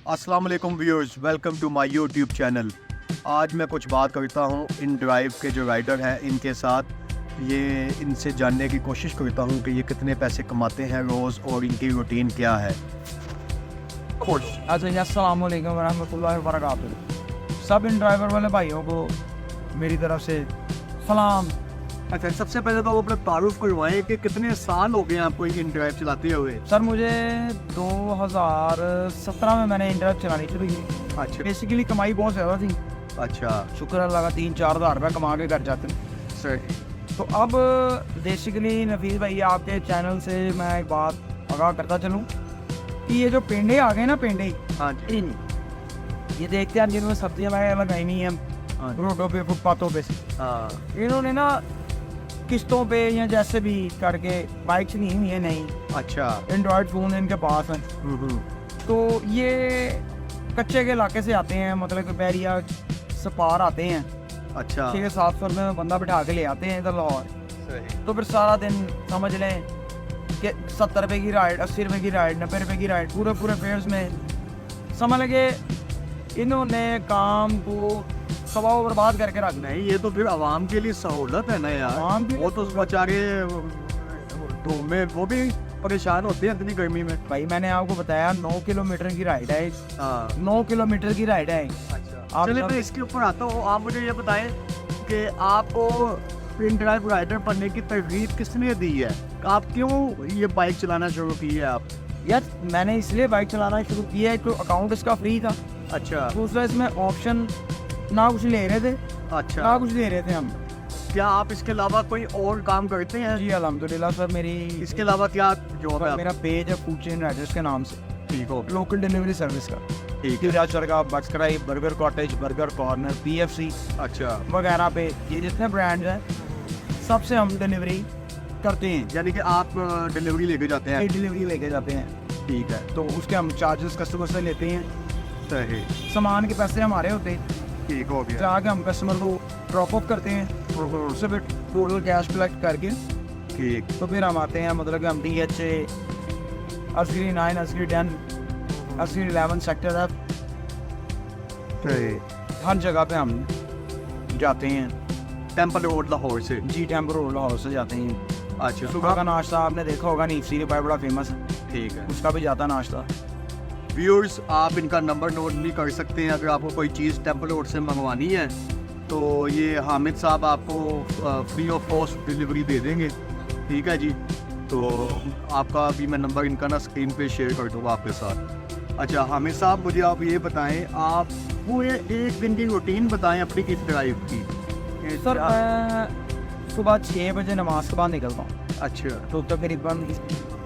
अस्सलाम वालेकुम viewers, welcome to my YouTube channel. आज मैं कुछ बात करता हूँ इन ड्राइव के जो राइडर हैं इनके साथ। ये इनसे जानने की कोशिश करता हूँ कि ये कितने पैसे कमाते हैं रोज़ और इनकी रूटीन क्या है। अस्सलाम वालेकुम वरहमतुल्लाहि वबरकातुहू। सब इन ड्राइवर वाले भाइयों को मेरी तरफ से सलाम। अच्छा, सबसे पहले तो वो अपना तारुफ करवाएं कि कितने साल हो गए आपको इन ड्राइव चलाते हुए। सर मुझे 2017 में मैंने इंटरनेट चलानी शुरू की। अच्छा बेसिकली कमाई बहुत ज़्यादा थी। अच्छा शुक्र अल्लाह का 3-4 हज़ार रुपये कमा के घर जाते हैं। सर, तो अब बेसिकली नफीस भाई आपके चैनल से मैं एक बात आगाह करता चलूँ कि ये जो पेंडे आ गए ना, पेंडे, हाँ जी, ये देखते हैं जिनमें सब्जियाँ वगैरह लगाई नहीं हैं रोडों पे, फुटपाथों पे से, हाँ इन्होंने ना किस्तों पे या जैसे भी करके बाइक्स नहीं हुई है नहीं। अच्छा, एंड्रॉयड फ़ोन इनके पास है। तो ये कच्चे के इलाके से आते हैं, मतलब कि बैरिया सपार आते हैं। अच्छा 600-700 रुपये में बंदा बिठा के ले आते हैं इधर लाहौर। सही। तो फिर सारा दिन समझ लें कि 70 रुपये की राइड, 80 रुपये की राइड, 90 रुपये की राइड, पूरे फेयर्स में समझ लगे इन्होंने काम को सवा बर्बाद करके रखना है। नहीं, ये तो फिर आवाम के लिए सहूलत है ना यार। आवाम के- वो तो बेचारे धूप में वो भी परेशान होते हैं इतनी गर्मी में। भाई मैंने आपको बताया 9 किलोमीटर की राइड है। हाँ 9 किलोमीटर की राइड है। अच्छा, आप चलिए सब- मैं इसके ऊपर आता हूँ। आप मुझे ये बताएं कि आपको इन ड्राइव राइडर बनने की तरगीब किसने दी है? आप क्यों ये बाइक चलाना शुरू की है आप? यार मैंने इसलिए बाइक चलाना शुरू किया है कि अकाउंट इसका फ्री था। अच्छा दूसरा इसमें ऑप्शन ना कुछ ले रहे थे, अच्छा, ना कुछ दे रहे थे हम। क्या आप इसके अलावा कोई और काम करते हैं? जी अल्हम्दुलिल्लाह सर। मेरी इसके अलावा क्या जॉब है? मेरा पेज है फूड चेन राइडर्स के नाम से, ठीक हो गया, लोकल डिलीवरी सर्विस का। ठीक है। राजचर का बक्सराई, burger cottage, burger corner, PFC अच्छा, वगैरह पे ये जितने ब्रांड्स हैं सबसे हम डिलीवरी करते हैं। यानी कि आप डिलीवरी लेके जाते हैं? डिलीवरी लेके जाते हैं, ठीक है, तो उसके हम चार्जेस कस्टमर से लेते हैं। सही, सामान के पैसे हमारे होते हैं, ठीक हो गया, जाके हम कस्टमर को ड्रॉप ऑफ करते हैं, उससे फिर टोटल कैश कलेक्ट करके ठीक, तो फिर हम आते हैं, मतलब कि हम DHA, असगरी 9, असगरी 10, असगरी 11 सेक्टर है, सही। हर जगह पे हम जाते हैं। टेम्पल रोड लाहौर से? जी टेम्पर रोड लाहौर से जाते हैं। अच्छा, सुबह का नाश्ता आपने देखा होगा, नीफसी के पास बड़ा फेमस है, ठीक है। उसका भी जाता नाश्ता। व्यूअर्स, आप इनका नंबर नोट भी कर सकते हैं अगर आपको कोई चीज़ टेम्पल रोड से मंगवानी है तो ये हामिद साहब आपको फ्री ऑफ कॉस्ट डिलीवरी दे देंगे। ठीक है जी, तो आपका भी मैं नंबर इनका ना स्क्रीन पे शेयर कर दूँगा आपके साथ। अच्छा हामिद साहब, मुझे आप ये बताएं, आप पूरे एक दिन की रूटीन बताएं अपनी इस ड्राइव की। सर मैं सुबह 6 बजे नमाज के बाद निकलता हूँ। अच्छा तो तकरीबन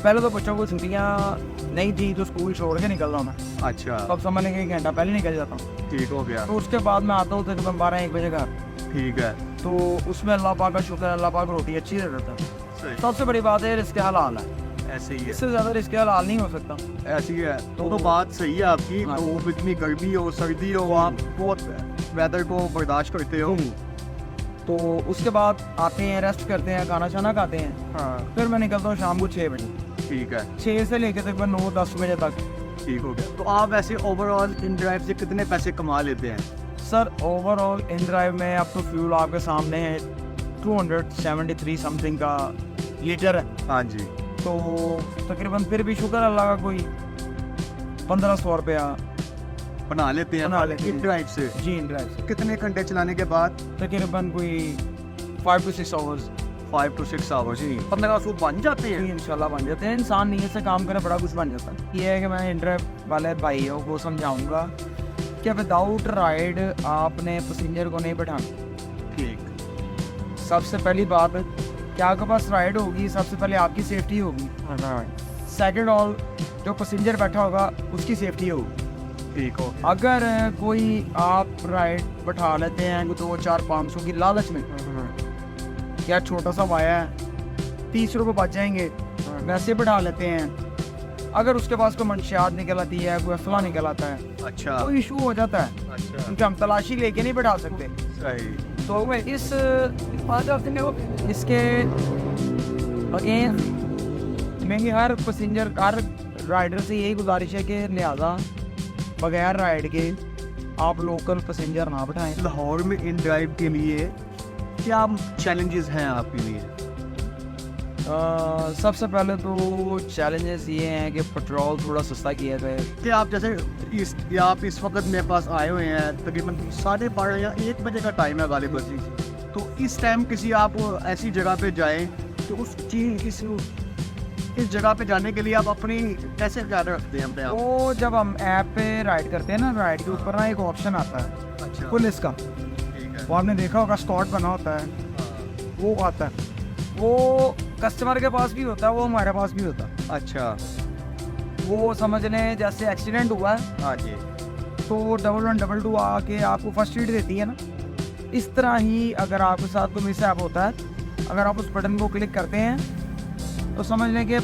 पहले तो बच्चों को छुट्टियाँ नहीं थी तो स्कूल छोड़ के निकल रहा हूँ मैं। अच्छा, तब समझ लेंगे 1 घंटा पहले निकल जाता हूँ। ठीक हो गया, तो उसके बाद मैं आता हूँ तकरीबन 12-1 बजे घर। ठीक है, तो उसमें अल्लाह पाक का शुक्र है, अल्लाह पाक रोटी अच्छी दे देता है। सही, सबसे बड़ी बात है रिस्क हलाल है, ऐसे ही है, इससे ज़्यादा रिस्क हलाल नहीं हो सकता। ऐसी है। तो बात सही है आपकी। हाँ। तो इतनी गर्मी हो, सर्दी हो, आप बहुत वेदर को बर्दाश्त करते हो। तो उसके बाद आते हैं, रेस्ट करते हैं, खाना शाना खाते हैं, हाँ फिर मैं निकलता हूँ शाम को 6 बजे। ठीक है, 6 से लेकर तकरीबन 9-10 बजे तक। ठीक हो गया। तो आप ऐसे ओवरऑल इन ड्राइव से कितने पैसे कमा लेते हैं? सर ओवरऑल इन ड्राइव में अब तो फ्यूल आपके सामने है 273 समथिंग का लीटर है। हाँ जी, तो तकरीबन फिर भी शुक्र अल्लाह का कोई 1500 रुपया बना लेते हैं बना लेते इन हैं। ड्राइव से। जी इन ड्राइव से कितने घंटे चलाने के बाद? तकरीबन कोई 5 to 6 आवर्स 5 to 6 आवर्स जी 1500 बन जाते जी हैं। इंशाल्लाह बन जाते हैं। इंसान नीयत से काम करे बड़ा कुछ बन जाता है। ये है कि मैं इन ड्राइव वाले भाइयों को समझाऊंगा कि विदाउट राइड आपने पैसेंजर को नहीं बैठाना। ठीक, सबसे पहली बात कि आपके पास राइड होगी, सबसे पहले आपकी सेफ्टी होगी। सेकंड ऑल जो पैसेंजर बैठा होगा उसकी सेफ्टी होगी। ठीक हो गया। अगर कोई आप राइड बैठा लेते हैं 2-4-500 की लालच में, क्या छोटा सा वाया है 30 रुपये बच जाएंगे, वैसे बैठा लेते हैं। अगर उसके पास कोई मंशियात निकल आती है, कोई असला निकल आता है, अच्छा तो इशू हो जाता है, अच्छा, क्योंकि हम तलाशी लेके नहीं बैठा सकते। सही, तो मैं इसके अगेंस्ट मेरी हर पैसेंजर, हर राइडर से यही गुजारिश है कि लिहाजा बगैर राइड के आप लोकल पैसेंजर ना बिठाएं। लाहौर में इन ड्राइव के लिए क्या चैलेंजेस हैं आपके लिए? सबसे पहले तो चैलेंजेस ये हैं कि पेट्रोल थोड़ा सस्ता किया जाए। कि आप जैसे आप इस वक्त मेरे पास आए हुए हैं, तकरीबन 12:30 या 1 बजे का टाइम है गालिबन, तो इस टाइम किसी आप ऐसी जगह पे जाएं तो उस चीज़ इस जगह पे जाने के लिए आप अपनी कैसे ख्याल रखते हैं अपने आप? वो जब हम ऐप पे राइड करते हैं ना, राइड के ऊपर ना एक ऑप्शन आता है अच्छा, पुलिस का, ठीक है। वो आपने देखा होगा, स्कॉट बना होता है, हाँ, वो आता है। वो कस्टमर के पास भी होता है, वो हमारे पास भी होता है। अच्छा, वो समझ लें जैसे एक्सीडेंट हुआ है हाँ जी, तो 1112 आके आपको फर्स्ट एड देती है ना, इस तरह ही अगर आपके साथ कोई मिसहैप होता है, अगर आप उस बटन को क्लिक करते हैं तो समझ लें कि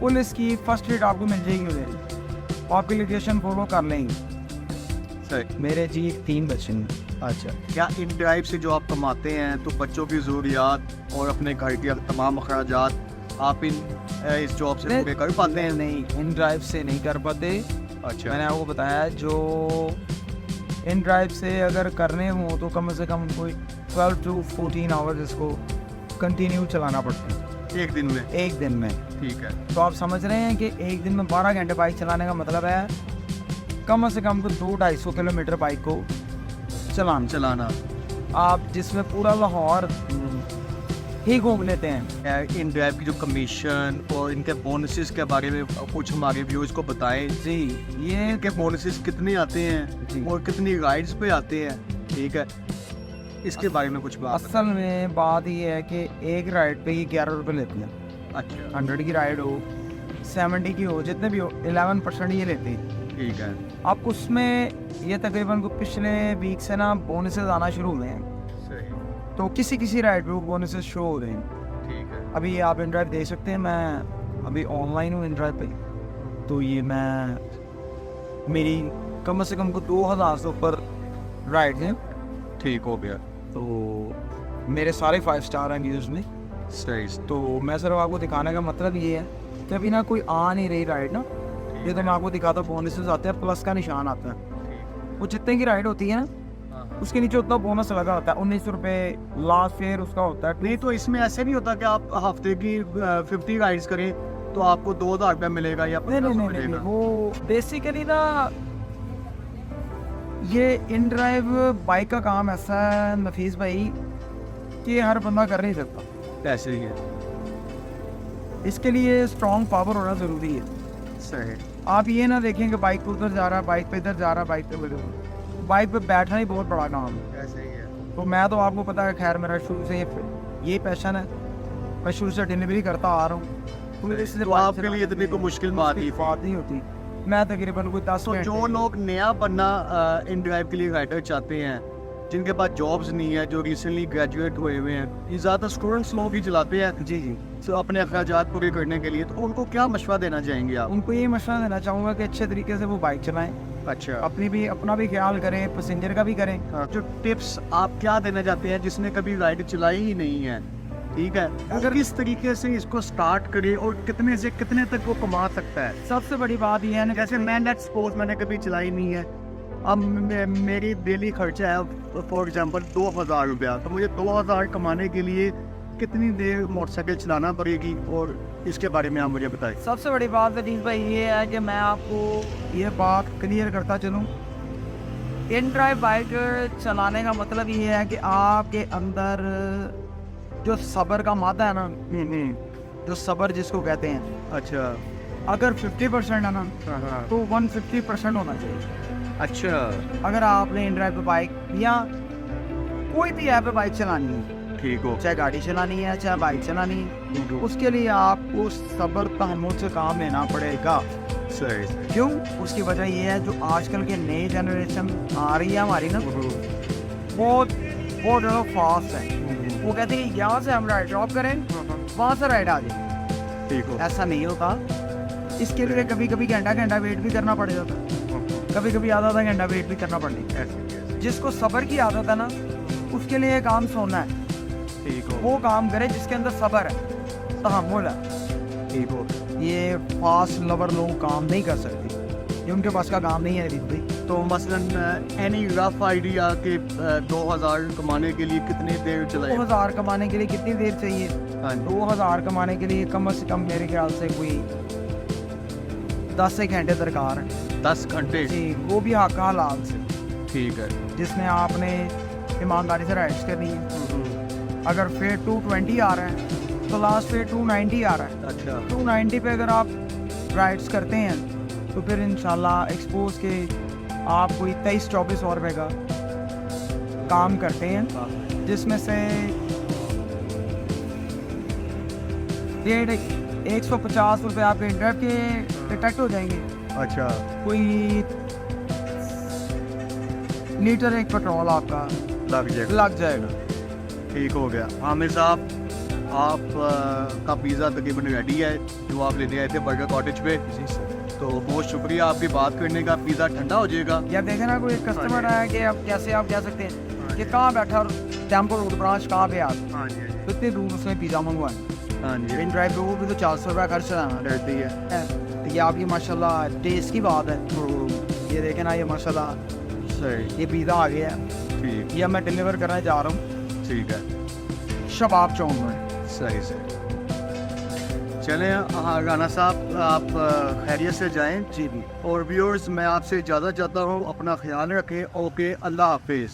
पुलिस की फर्स्ट एड आपको मिल जाएगी उधर, आपकी लोकेशन फॉलो कर लेंगे। सही। मेरे जी 3 बच्चे हैं। अच्छा, क्या इन ड्राइव से जो आप कमाते हैं तो बच्चों की ज़रूरियात और अपने घर के तमाम अखराजात आप इस जॉब से पूरे कर पाते हैं? नहीं, इन ड्राइव से नहीं कर पाते। अच्छा, मैंने आपको बताया जो इन ड्राइव से अगर करने हो तो कम से कम कोई 12 to 14 आवर्स इसको कंटिन्यू चलाना पड़ता है एक दिन में? एक दिन में। ठीक है। तो आप समझ रहे हैं कि एक दिन में 12 घंटे बाइक चलाने का मतलब है कम से कम 200-250 किलोमीटर बाइक को चलाना आप, जिसमें पूरा लाहौर ही घूम लेते हैं। इन ड्राइव की जो कमीशन और इनके बोनसेस के बारे में कुछ हमारे व्यूअर्स को बताएं। जी, ये इनके बोनसेस कितने आते हैं जी। और कितनी राइड्स पे आते हैं? ठीक है, इसके बारे में कुछ बात असल में बात ये है कि एक राइड पे ही 11 रुपये लेते हैं। अच्छा, 100 की राइड हो, 70 की हो, जितने भी हो, 11% ये लेते हैं। ठीक है। अब उसमें ये तकरीबन को पिछले वीक से ना बोनसेस आना शुरू हुए हैं, सही, तो किसी किसी राइड पे बोनसेस शो हो रहे हैं। ठीक है। अभी ये आप इन ड्राइव देख सकते हैं, मैं अभी ऑनलाइन हूँ इन ड्राइव पे, तो ये मेरी कम से कम को 2000 से ऊपर राइड हैं, ठीक हो गया। तो मेरे सारे 5 स्टार हैं व्यूज़ में। सही। तो मैं सिर्फ आपको दिखाने का मतलब ये है कि अभी ना कोई आ नहीं रही राइड ना, ये तो मैं आपको दिखाता हूँ, बोनसेस आते हैं, प्लस का निशान आता है, वो जितने की राइड होती है ना उसके नीचे उतना बोनस लगा होता है। 19 रुपये लास्ट फेयर उसका होता है। नहीं तो इसमें ऐसे नहीं होता कि आप हफ्ते की 50 राइड्स करें तो आपको 2000 रुपया मिलेगा या नहीं, 1500 नहीं, मिलेगा? वो बेसिकली ना ये इन ड्राइव बाइक का काम ऐसा है नफीस भाई कि हर बंदा कर नहीं सकता। ऐसे ही है। इसके लिए स्ट्रॉन्ग पावर होना ज़रूरी है। सही। आप ये ना देखें कि बाइक पे उधर जा रहा है, बाइक पे इधर जा रहा है, बाइक पे उधर, बाइक पे बैठना ही बहुत बड़ा काम है। ऐसे ही है। तो मैं तो आपको पता है, खैर मेरा शुरू से ये पैशन है, मैं शुरू से डिलीवरी करता आ रहा हूँ, तो आपके लिए इतनी कोई मुश्किल बात नहीं होती। मैं तकरीबन कोई 10 तो जो लोग नया बनना इन ड्राइव के लिए राइडर चाहते हैं, जिनके पास जॉब्स नहीं है, जो रिसेंटली ग्रेजुएट हुए हुए हैं, ये ज़्यादा स्टूडेंट्स लोग ही चलाते हैं जी जी, तो अपने अखराजात पूरे करने के लिए, तो उनको क्या मशवरा देना चाहेंगे आप? उनको ये मशवरा देना चाहूँगा कि अच्छे तरीके से वो बाइक चलाएं, अच्छा, अपना भी ख्याल करें, पैसेंजर का भी करें। जो टिप्स आप क्या देना चाहते हैं जिसने कभी राइड चलाई ही नहीं है, ठीक है, अगर किस तरीके से इसको स्टार्ट करे और कितने से कितने तक वो कमा सकता है? सबसे बड़ी बात यह है ना, जैसे मैं लेट्स सपोज मैंने कभी चलाई नहीं है, अब मेरी डेली खर्चा है फॉर एग्जांपल 2000 रुपया, तो मुझे 2000 कमाने के लिए कितनी देर मोटरसाइकिल चलाना पड़ेगी, और इसके बारे में आप मुझे बताएं। सबसे बड़ी बात अजीज भाई ये है कि मैं आपको ये बात क्लियर करता चलूँ, इन ड्राइव बाइक चलाने का मतलब ये है कि आपके अंदर जो सब्र का मादा है ना, जो सब्र जिसको कहते हैं, अच्छा, अगर 50% है ना हाँ, तो 150% होना चाहिए। अच्छा, अगर आपने इन ड्राइव पे बाइक या कोई भी ऐप पे बाइक चलानी है, ठीक हो, चाहे गाड़ी चलानी है चाहे बाइक चलानी है, उसके लिए आपको सब्र तहम्मुल से काम लेना पड़ेगा। सही। क्यों? उसकी वजह ये है जो आजकल के नई जनरेशन आ रही है हमारी ना, बहुत ज़्यादा फास्ट है। वो कहते हैं यहाँ से हम राइड ड्रॉप करें, वहाँ से राइड आ जाए, ठीक हो, ऐसा नहीं होता। इसके लिए कभी कभी घंटा वेट भी करना पड़ जाता है, कभी कभी आधा घंटा वेट भी करना पड़ेगा। जिसको सब्र की आदत है ना, उसके लिए काम सोना है, ठीक हो, वो काम करे जिसके अंदर सब्र है, तहम्मुल है। ठीक हो। ये फास्ट लवर लोग काम नहीं कर सकते। ये उनके पास का काम नहीं है रिदीप भाई। तो मसलन एनी रफ आइडिया के 2000 कमाने के लिए कितनी देर चलाए? 2000 कमाने के लिए कितनी देर चाहिए? हाँ जी 2000 कमाने के लिए कम से कम मेरे ख्याल से कोई 10 एक घंटे दरकार है 10 घंटे। जी, वो भी हक हलाल से, ठीक है। जिसमें आपने ईमानदारी से राइड्स करनी है। अगर फेयर 220 आ रहा है तो लास्ट फेयर 290 आ रहा है। अच्छा 290 पे अगर आप राइड्स करते हैं तो फिर इंशाल्लाह एक्सपोज के आप कोई 23-24 सौ रुपये का काम करते हैं, जिसमें से 150 रुपये आपके इंटरनेट के डिटेक्ट हो जाएंगे। अच्छा कोई लीटर एक पेट्रोल आपका लग जाएगा। ठीक हो गया। आमिर साहब आप का पिज़्ज़ा तकरीबन रेडी है जो आप लेने आए थे बर्गर कॉटेज पे। जी सर। तो बहुत शुक्रिया आपकी बात करने का। पिज़्ज़ा ठंडा हो जाएगा। या देखें ना कोई कस्टमर आया कि अब कैसे आप कह सकते हैं कि कहाँ बैठा और टेम्पो रोड ब्रांच कहाँ पे आप हाँ जी तो इतनी दूर उसने पिज़्ज़ा मंगवाए। हाँ जी इन ड्राइव पे वो भी तो 400 रुपये खर्च रहती है। तो ये आपकी माशाल्लाह टेस्ट की बात है। तो ये देखें ना, ये माशाल्लाह सही ये पिज़्ज़ा आ गया है, ठीक ये मैं डिलीवर करने जा रहा हूँ ठीक है शबाब चौक में। सही सही। चलें राना साहब आप खैरियत से जाएं। जी भी। और व्यूअर्स मैं आपसे इजाज़त चाहता हूँ, अपना ख्याल रखें। ओके अल्लाह हाफिज़।